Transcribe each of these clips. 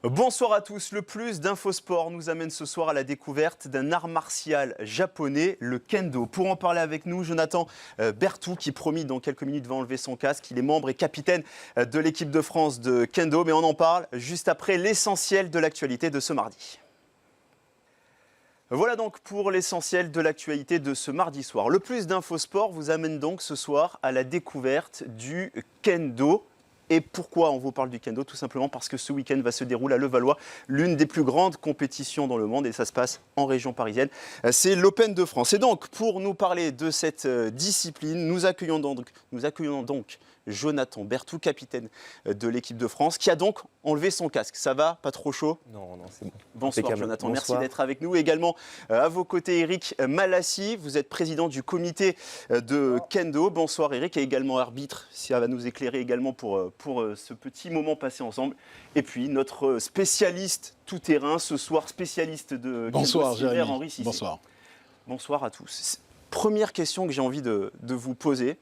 Bonsoir à tous. Le plus d'Infosport nous amène ce soir à la découverte d'un art martial japonais, le kendo. Pour en parler avec nous, Jonathan Berthoud, qui promis dans quelques minutes va enlever son casque. Il est membre et capitaine de l'équipe de France de kendo. Mais on en parle juste après l'essentiel de l'actualité de ce mardi. Voilà donc pour l'essentiel de l'actualité de ce mardi soir. Le plus d'Infosport vous amène donc ce soir à la découverte du kendo. Et pourquoi on vous parle du kendo? Tout simplement parce que ce week-end va se dérouler à Levallois l'une des plus grandes compétitions dans le monde et ça se passe en région parisienne. C'est l'Open de France. Et donc, pour nous parler de cette discipline, nous accueillons donc Jonathan Berthoud, capitaine de l'équipe de France, qui a donc enlevé son casque. Ça va? Pas trop chaud? Non, c'est bon. Bonsoir Jonathan, merci d'être avec nous. Également à vos côtés Eric Malassi, vous êtes président du comité de kendo. Bonsoir Eric, et également arbitre, ça va nous éclairer également pour ce petit moment passé ensemble. Et puis notre spécialiste tout-terrain ce soir, spécialiste de Bonsoir kendo, Jérémy, Henri Cissé. bonsoir. Bonsoir à tous. Première question que j'ai envie de vous poser,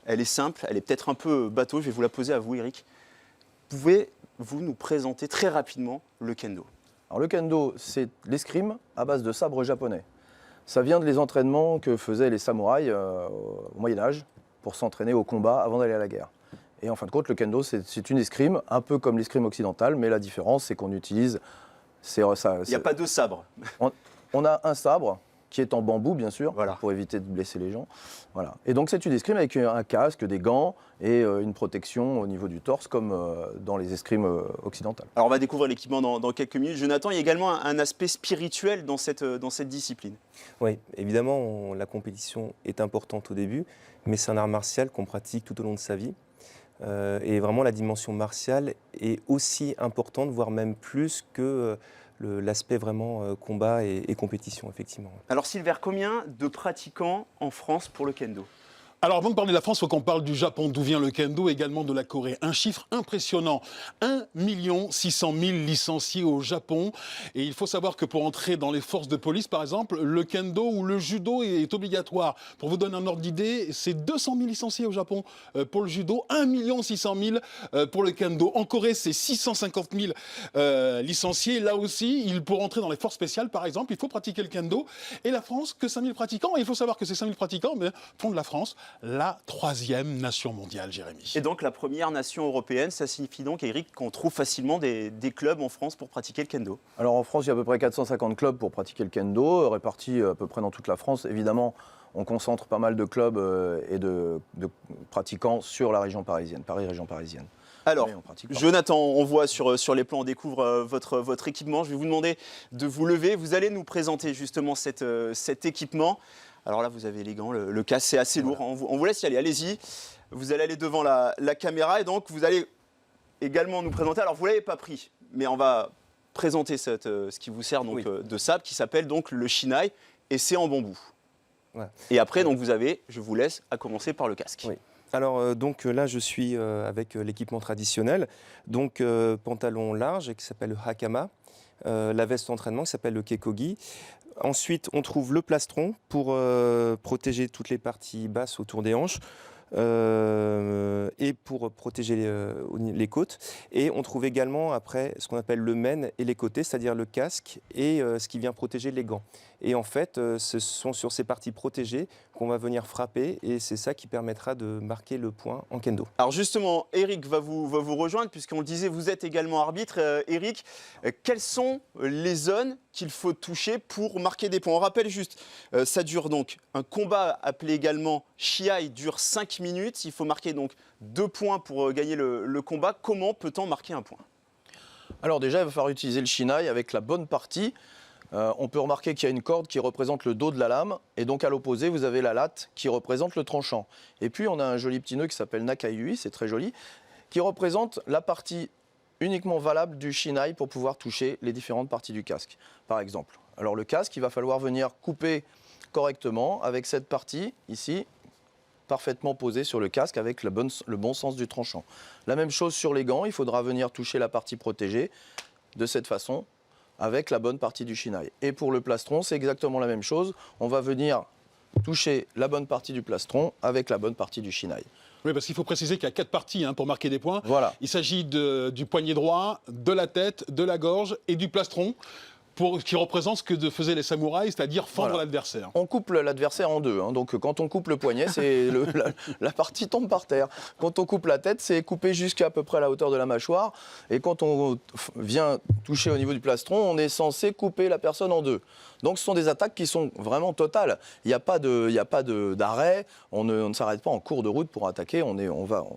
elle est simple, elle est peut-être un peu bateau, je vais vous la poser à vous Eric. Pouvez-vous nous présenter très rapidement le kendo? Alors le kendo, c'est l'escrime à base de sabre japonais. Ça vient des entraînements que faisaient les samouraïs au Moyen-Âge pour s'entraîner au combat avant d'aller à la guerre. Et en fin de compte, le kendo, c'est une escrime, un peu comme l'escrime occidentale, mais la différence, c'est qu'on utilise... Il n'y a pas de sabre. On a un sabre qui est en bambou, bien sûr, voilà, pour éviter de blesser les gens. Voilà. Et donc c'est une escrime avec un casque, des gants et une protection au niveau du torse, comme dans les escrimes occidentales. Alors on va découvrir l'équipement dans quelques minutes. Jonathan, il y a également un aspect spirituel dans cette discipline. Oui, évidemment, la compétition est importante au début, mais c'est un art martial qu'on pratique tout au long de sa vie. Et vraiment, la dimension martiale est aussi importante, voire même plus que l'aspect vraiment combat et compétition, effectivement. Alors Silver, combien de pratiquants en France pour le kendo? Alors avant de parler de la France, il faut qu'on parle du Japon, d'où vient le kendo, également de la Corée. Un chiffre impressionnant, 1 600 000 licenciés au Japon. Et il faut savoir que pour entrer dans les forces de police, par exemple, le kendo ou le judo est obligatoire. Pour vous donner un ordre d'idée, c'est 200 000 licenciés au Japon pour le judo, 1 600 000 pour le kendo. En Corée, c'est 650 000 licenciés. Là aussi, pour entrer dans les forces spéciales, par exemple, il faut pratiquer le kendo. Et la France, que 5 000 pratiquants. Et il faut savoir que ces 5 000 pratiquants font de la France la 3e nation mondiale, Jérémy. Et donc la première nation européenne, ça signifie donc, Eric, qu'on trouve facilement des clubs en France pour pratiquer le kendo? Alors en France, il y a à peu près 450 clubs pour pratiquer le kendo, répartis à peu près dans toute la France. Évidemment, on concentre pas mal de clubs et de pratiquants sur la région parisienne, Paris, région parisienne. Alors, Jonathan, on voit sur les plans, on découvre votre équipement. Je vais vous demander de vous lever. Vous allez nous présenter justement cet équipement. Alors là, vous avez les gants, le casque, c'est assez lourd. On vous laisse y aller, allez-y. Vous allez aller devant la caméra et donc vous allez également nous présenter. Alors, vous ne l'avez pas pris, mais on va présenter ce qui vous sert donc, de sabre, qui s'appelle donc le shinai, et c'est en bambou. Ouais. Et après, donc, je vous laisse à commencer par le casque. Oui. Alors donc là je suis avec l'équipement traditionnel, donc pantalon large qui s'appelle le hakama, la veste d'entraînement qui s'appelle le kekogi. Ensuite on trouve le plastron pour protéger toutes les parties basses autour des hanches. Et pour protéger les côtes. Et on trouve également après ce qu'on appelle le men et les côtés, c'est-à-dire le casque et ce qui vient protéger les gants. Et en fait, ce sont sur ces parties protégées qu'on va venir frapper et c'est ça qui permettra de marquer le point en kendo. Alors justement, Eric va vous rejoindre puisqu'on le disait, vous êtes également arbitre. Eric, quelles sont les zones qu'il faut toucher pour marquer des points? On rappelle juste, ça dure donc, un combat appelé également shiai dure 5 minutes. Il faut marquer donc 2 points pour gagner le combat. Comment peut-on marquer un point? Alors déjà, il va falloir utiliser le shinai avec la bonne partie. On peut remarquer qu'il y a une corde qui représente le dos de la lame et donc à l'opposé vous avez la latte qui représente le tranchant. Et puis on a un joli petit nœud qui s'appelle Nakayui, c'est très joli, qui représente la partie uniquement valable du shinai pour pouvoir toucher les différentes parties du casque, par exemple. Alors le casque, il va falloir venir couper correctement avec cette partie ici, parfaitement posée sur le casque avec le bon sens du tranchant. La même chose sur les gants, il faudra venir toucher la partie protégée de cette façon, avec la bonne partie du shinai. Et pour le plastron, c'est exactement la même chose. On va venir toucher la bonne partie du plastron avec la bonne partie du shinai. Oui, parce qu'il faut préciser qu'il y a 4 parties pour marquer des points. Voilà. Il s'agit du poignet droit, de la tête, de la gorge et du plastron, qui représente ce que faisaient les samouraïs, c'est-à-dire fendre l'adversaire. On coupe l'adversaire en deux. Donc quand on coupe le poignet, la partie tombe par terre. Quand on coupe la tête, c'est coupé jusqu'à peu près la hauteur de la mâchoire. Et quand on vient toucher au niveau du plastron, on est censé couper la personne en deux. Donc ce sont des attaques qui sont vraiment totales. Il n'y a pas d'arrêt, on ne s'arrête pas en cours de route pour attaquer,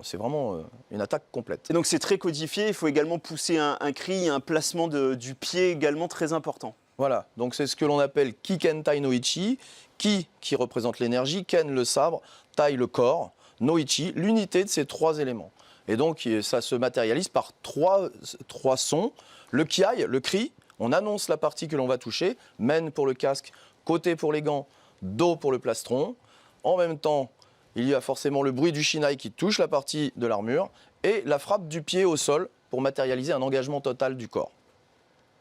c'est vraiment une attaque complète. Et donc c'est très codifié, il faut également pousser un cri, un placement du pied également très important. Voilà, donc c'est ce que l'on appelle Kikentai no Ichi. Ki, qui représente l'énergie, Ken le sabre, Tai le corps, no Ichi, l'unité de ces 3 éléments. Et donc ça se matérialise par trois sons. Le kiai, le cri, on annonce la partie que l'on va toucher, men pour le casque, côté pour les gants, do pour le plastron. En même temps, il y a forcément le bruit du shinai qui touche la partie de l'armure et la frappe du pied au sol pour matérialiser un engagement total du corps.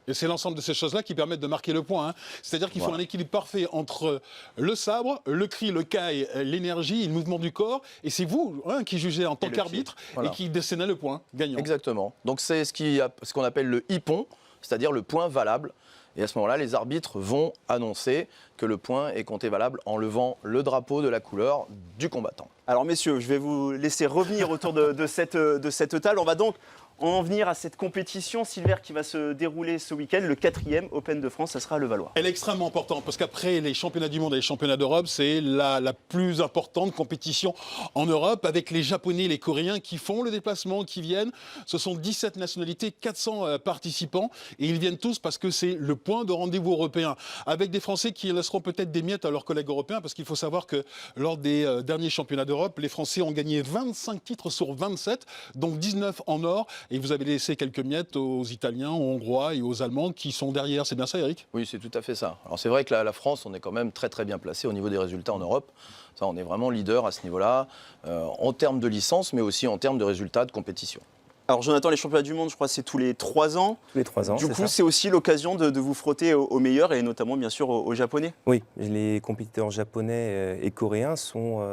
Et c'est l'ensemble de ces choses-là qui permettent de marquer le point. C'est-à-dire qu'il faut un équilibre parfait entre le sabre, le cri, le kai, l'énergie, le mouvement du corps. Et c'est vous qui jugez en tant qu'arbitre et qui décennez le point gagnant. Exactement. Donc c'est ce qu'on appelle le ippon, c'est-à-dire le point valable. Et à ce moment-là, les arbitres vont annoncer que le point est compté valable en levant le drapeau de la couleur du combattant. Alors messieurs, je vais vous laisser revenir autour de cette table. On va donc en venir à cette compétition, Silver, qui va se dérouler ce week-end, le 4e Open de France, ça sera à Levallois. Elle est extrêmement importante parce qu'après les championnats du monde et les championnats d'Europe, c'est la plus importante compétition en Europe avec les Japonais et les Coréens qui font le déplacement, qui viennent. Ce sont 17 nationalités, 400 participants et ils viennent tous parce que c'est le point de rendez-vous européen avec des Français qui laisseront peut-être des miettes à leurs collègues européens parce qu'il faut savoir que lors des derniers championnats d'Europe, les Français ont gagné 25 titres sur 27, donc 19 en or. Et vous avez laissé quelques miettes aux Italiens, aux Hongrois et aux Allemands qui sont derrière. C'est bien ça, Eric ? Oui, c'est tout à fait ça. Alors c'est vrai que la France, on est quand même très très bien placé au niveau des résultats en Europe. Ça, on est vraiment leader à ce niveau-là, en termes de licence, mais aussi en termes de résultats de compétition. Alors Jonathan, les championnats du monde, je crois que c'est tous les 3 ans. Tous les 3 ans, Du coup, c'est aussi l'occasion de vous frotter aux meilleurs et notamment, bien sûr, aux Japonais. Oui, les compétiteurs japonais et coréens sont...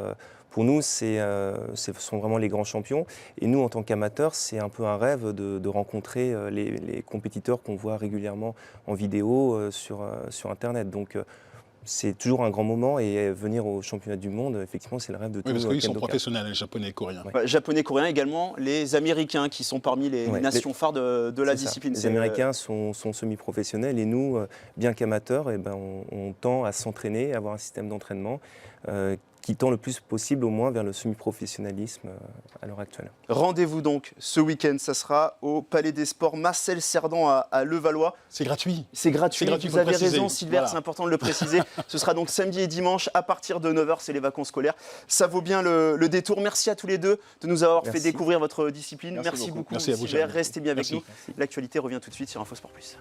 Pour nous, ce sont vraiment les grands champions. Et nous, en tant qu'amateurs, c'est un peu un rêve de rencontrer les compétiteurs qu'on voit régulièrement en vidéo sur Internet. Donc, c'est toujours un grand moment. Et venir aux championnats du monde, effectivement, c'est le rêve de tous. Oui, parce qu'ils sont kendokas. professionnels, les Japonais et Coréens. Ouais. Japonais, Coréens, également les Américains qui sont parmi les nations phares de la discipline. Les Américains sont semi-professionnels et nous, bien qu'amateurs, on tend à s'entraîner, à avoir un système d'entraînement qui tend le plus possible au moins vers le semi-professionnalisme à l'heure actuelle. Rendez-vous donc ce week-end, ça sera au Palais des Sports Marcel Cerdan à Levallois. C'est gratuit. C'est gratuit, gratuit, vous faut avez préciser. raison Silver, Voilà. c'est important de le préciser. Ce sera donc samedi et dimanche à partir de 9h, c'est les vacances scolaires. Ça vaut bien le détour. Merci à tous les deux de nous avoir fait découvrir votre discipline. Merci beaucoup Merci à vous, Silver, Jérémy. restez bien avec Merci. nous. L'actualité revient tout de suite sur Info Sport Plus.